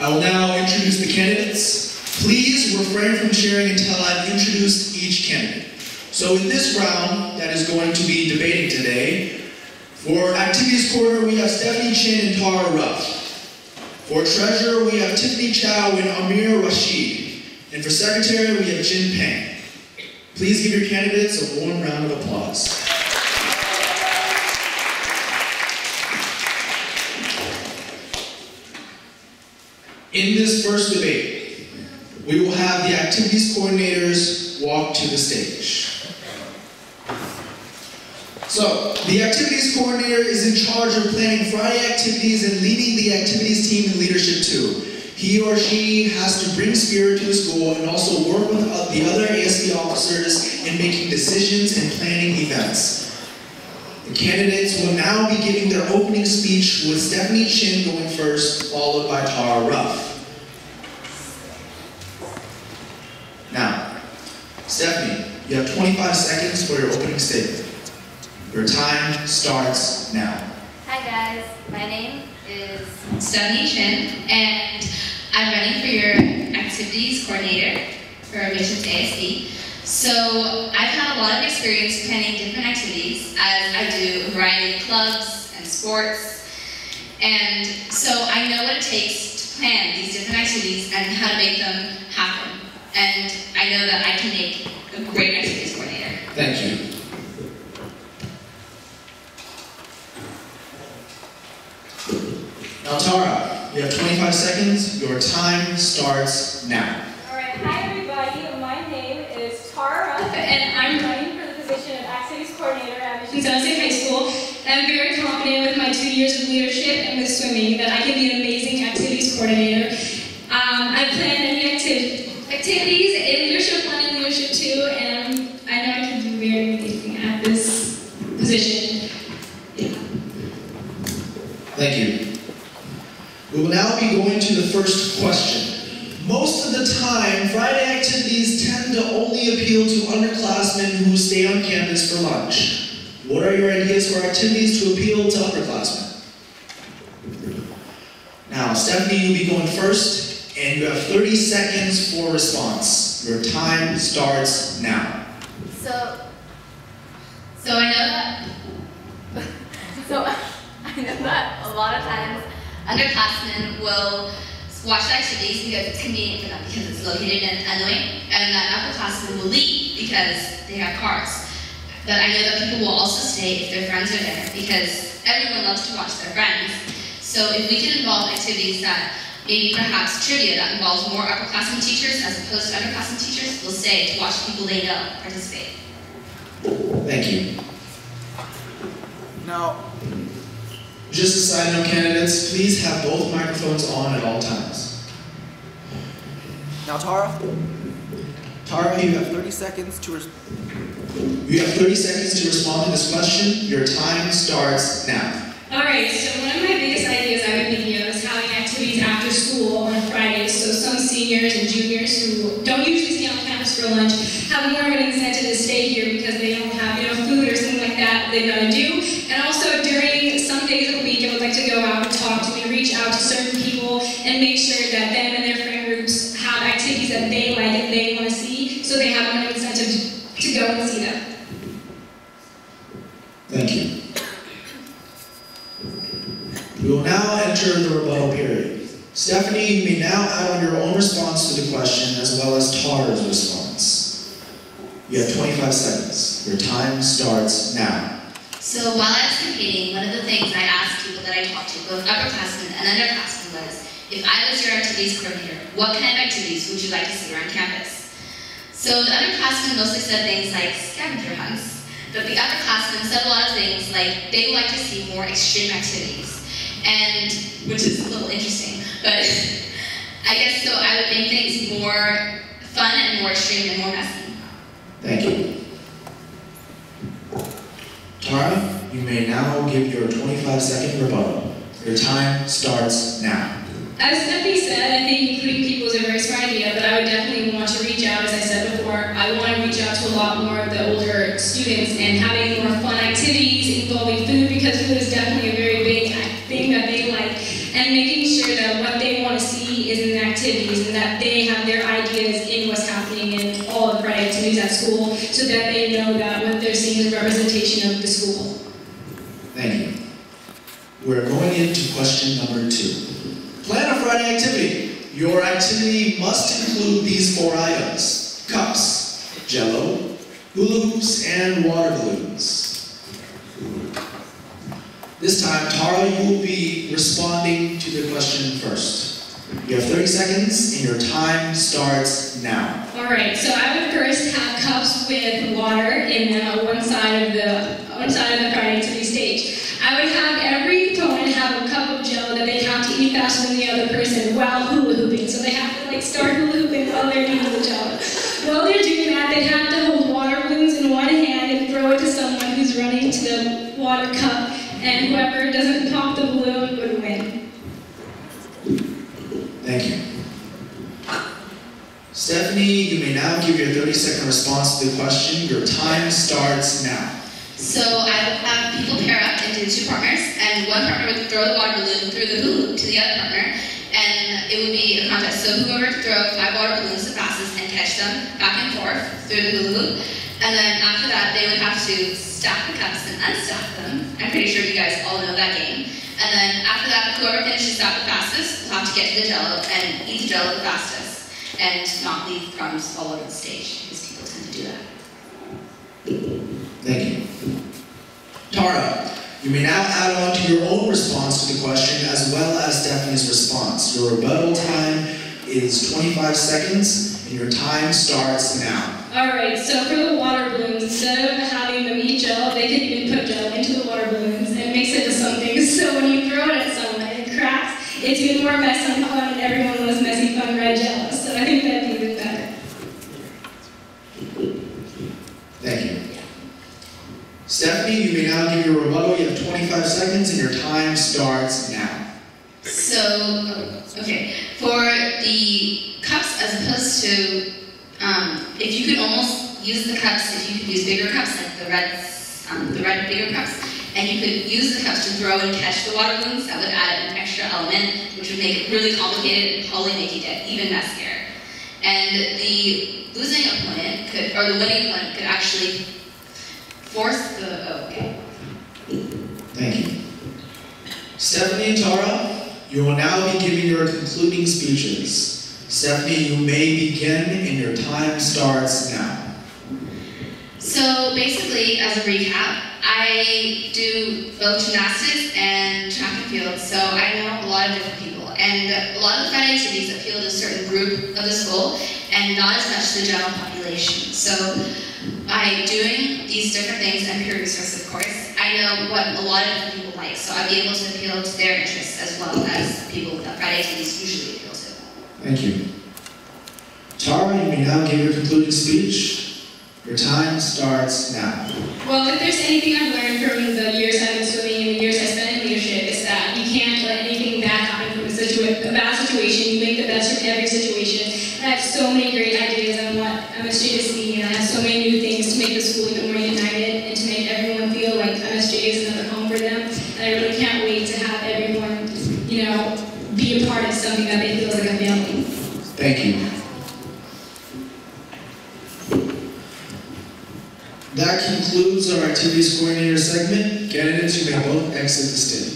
I will now introduce the candidates. Please refrain from sharing until I've introduced each candidate. So in this round that is going to be debating today, for Activities Corner we have Stephanie Chin and Tara Ruff. For Treasurer we have Tiffany Chow and Amir Rashid. And for Secretary we have Jin Peng. Please give your candidates a warm round of applause. In this first debate, we will have the activities coordinators walk to the stage. So, the activities coordinator is in charge of planning Friday activities and leading the activities team in leadership too. He or she has to bring spirit to the school and also work with the other ASB officers in making decisions and planning events. The candidates will now be giving their opening speech with Stephanie Chin going first, followed by Tara Ruff. Now, Stephanie, you have 25 seconds for your opening statement. Your time starts now. Hi guys, my name is Stephanie Chin, and I'm running for your activities coordinator for admissions ASB. So I've had a lot of experience planning different activities as I do a variety of clubs and sports. And so I know what it takes to plan these different activities and how to make them happen. And I know that I can make a great activities coordinator. Thank you. Now Tara, you have 25 seconds. Your time starts now. Alright, hi everybody. My name is Tara Ruff, and I'm running for the position of Activities Coordinator at Admissions High School. And I'm very confident with my 2 years of leadership and with swimming that I can be an amazing activities coordinator. I've planned many activities in leadership 1 and leadership 2, and I know I can do very amazing at this position. Yeah. Thank you. We will now be going to the first question. Most of the time, Friday activities tend to only appeal to underclassmen who stay on campus for lunch. What are your ideas for activities to appeal to upperclassmen? Now, Stephanie, you'll be going first, and you have 30 seconds for response. Your time starts now. So I know that a lot of times underclassmen will watch the activities because it's convenient for them because it's located in Illinois, and that upperclassmen will leave because they have cars. But I know that people will also stay if their friends are there because everyone loves to watch their friends. So if we can involve activities that maybe perhaps trivia that involves more upperclassmen teachers as opposed to underclassmen teachers will stay to watch people they know participate. Thank you. Now, just a side note, candidates, please have both microphones on at all times. Now, Tara, you have 30 seconds to respond to this question. Your time starts now. Alright, so one of my biggest ideas I've been thinking of is having activities after school on Fridays, so some seniors and juniors who don't usually stay on campus for lunch have more of an incentive to stay here because they don't have food or something like that they've got to do. And also during some days of the week I would like to go out and talk to and reach out to certain people and make sure that them and their friend groups have activities that they like and they want to see, so they have more incentive to go and see them. Thank you. We will now enter the rebuttal period. Stephanie, you may now add on your own response to the question as well as Tara's response. You have 25 seconds. Your time starts now. So while I was competing, one of the things I asked people that I talked to, both upperclassmen and underclassmen, was, if I was your activities coordinator, what kind of activities would you like to see around campus? So the underclassmen mostly said things like scavenger hunts, but the upperclassmen said a lot of things like they would like to see more extreme activities, and which is a little interesting, but I guess so I would make things more fun and more extreme and more messy. Thank you. Tara, you may now give your 25-second rebuttal. Your time starts now. As Stephanie said, I think including people is a very smart idea, but I would definitely want to reach out, as I said before. I want to reach out to a lot more of the older students and having more fun activities involving food, because food is definitely a very big thing that they like, and making sure that what they want to see is representation of the school. Thank you. We're going into question number 2. Plan a Friday activity. Your activity must include these 4 items: cups, jello, hula hoops, and water balloons. This time, Tara, you will be responding to the question first. You have 30 seconds, and your time starts now. All right, so I would first have cups with water in them on one side of the Friday activity stage. I would have every opponent have a cup of jello that they have to eat faster than the other person while hula hooping. So they have to start hula hooping while they're eating the jello. While they're doing that, they have to hold water balloons in one hand and throw it to someone who's running to the water cup, and whoever doesn't pop the balloon would win. Thank you. Stephanie, you may now give your 30-second response to the question. Your time starts now. So I would have people pair up into 2 partners, and one partner would throw the water balloon through the hula hoop to the other partner, and it would be a contest. So whoever could throw 5 water balloons the fastest and catch them back and forth through the hula hoop, and then after that they would have to stack the cups and unstack them. I'm pretty sure you guys all know that game. And then after that, whoever finishes that the fastest will have to get to the jello and eat the jello the fastest, and not leave crumbs all over the stage, because people tend to do that. Thank you. Tara, you may now add on to your own response to the question as well as Stephanie's response. Your rebuttal time is 25 seconds, and your time starts now. Alright, so for the water balloons, instead of having them eat jello, they could even put jello into the water balloons and mix it with something. So when you throw it at someone and it cracks, it's even more messy and fun, and everyone loves messy, fun red jello. So I think that'd be even better. Thank you. Stephanie, you may now give your rebuttal. You have 25 seconds, and your time starts now. So, okay, for the cups, as opposed to, if you could almost use the cups, if you could use bigger cups, like the red bigger cups, and you could use the cups to throw and catch the water balloons, that would add an extra element, which would make it really complicated and probably make it even messier. And the losing opponent could, or the winning opponent could actually force the, okay. Thank you. Stephanie and Tara, you will now be giving your concluding speeches. Stephanie, you may begin, and your time starts now. So basically, as a recap, I do both gymnastics and track and field, so I know a lot of different people. And a lot of the Friday activities appeal to a certain group of the school, and not as much to the general population. So by doing these different things and peer resource, of course, I know what a lot of different people like, so I'll be able to appeal to their interests as well as people that Friday activities usually appeal to. Thank you. Tara, you may now give your concluding speech. Your time starts now. Well, if there's anything I've learned from the years I've been swimming and the years I spent in leadership, is that you can't let anything bad happen from a bad situation. You make the best from every situation. And I have so many great ideas on what MSJ is seeing, and I have so many new things to make the school even more united and to make everyone feel like MSJ is another home for them. And I really can't wait to have everyone, be a part of something that they feel like a family. Thank you. That concludes our activities coordinator segment. Candidates, you may both exit the stage.